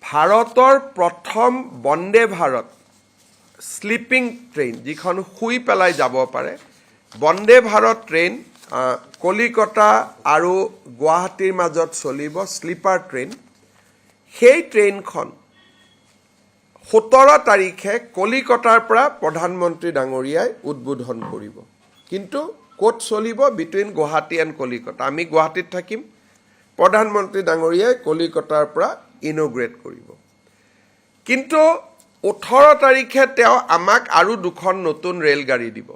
ভাৰতৰ প্ৰথম Vande Bharat sleeping train যিখন শুই পেলাই যাব পাৰে বন্দে ভাৰত ট্ৰেইন কলিকতা আৰু গুৱাহাটীৰ মাজত চলিব স্লিপাৰ ট্ৰেইন সেই ট্ৰেইনখন 17 তাৰিখে কলিকতাৰ পৰা প্ৰধানমন্ত্ৰী ডাঙৰীয়াই উদ্বোধন কৰিব কিন্তু ক'ত চলিব বিটুইন গুৱাহাটী এণ্ড কলিকতা আমি গুৱাহাটীত থাকিম প্ৰধানমন্ত্ৰী ডাঙৰীয়াই কলিকতাৰ পৰা ইনগ্ৰেট কৰিব কিন্তু 18 তাৰিখে তেওঁ আমাক আৰু দুখন নতুন ৰেলগাড়ী দিব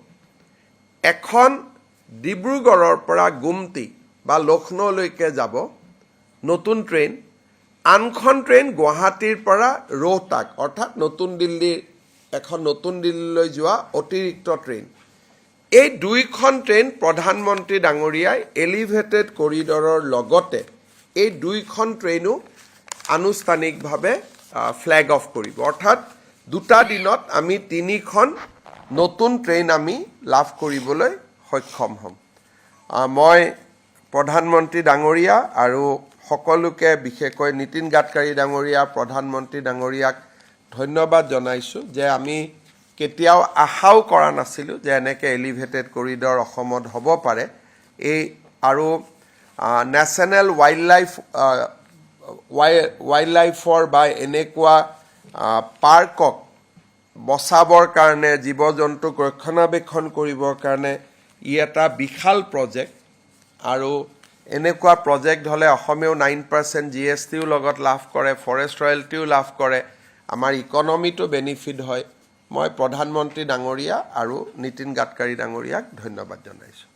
এখন ডিব্ৰুগড়ৰ পৰা গুমটি বা লক্ষ্ণৌলৈকে যাব নতুন ট্ৰেইন আনখন ট্ৰেইন গুৱাহাটীৰ পৰা ৰোহটাক অৰ্থাৎ নতুন দিল্লীৰ এখন নতুন দিল্লীলৈ যোৱা অতিৰিক্ত ট্ৰেইন এই দুইখন ট্ৰেইন প্ৰধানমন্ত্ৰী ডাঙৰীয়াই এলিভেটেড কৰিডৰৰ লগতে এই দুইখন ট্ৰেইনো আনুষ্ঠানিকভাৱে ফ্ল্যাগ অফ কৰিব অৰ্থাৎ দুটা দিনত আমি তিনিখন নতুন ট্ৰেইন আমি লাভ কৰিবলৈ সক্ষম হ'ম মই প্ৰধানমন্ত্ৰী ডাঙৰীয়া আৰু সকলোকে বিশেষকৈ নীতিন গাডকাৰী ডাঙৰীয়া প্ৰধানমন্ত্ৰী ডাঙৰীয়াক ধন্যবাদ জনাইছোঁ যে আমি কেতিয়াও আশাও কৰা নাছিলোঁ যে এনেকৈ এলিভেটেড কৰিডৰ অসমত হ'ব পাৰে এই আৰু নেশ্যনেল ৱাইল্ড লাইফৰ বা এনেকুৱা পাৰ্কক বচাবৰ কাৰণে জীৱ জন্তুক ৰক্ষণাবেক্ষণ কৰিবৰ কাৰণে ই এটা বিশাল প্ৰজেক্ট আৰু এনেকুৱা প্ৰজেক্ট হ'লে অসমেও 9% GSTও লগত লাভ কৰে ফৰেষ্ট ৰয়েলটিও লাভ কৰে আমাৰ ইকনমিটো বেনিফিট হয় মই প্ৰধানমন্ত্ৰী ডাঙৰীয়া আৰু নীতিন গাডকাৰী ডাঙৰীয়াক ধন্যবাদ জনাইছোঁ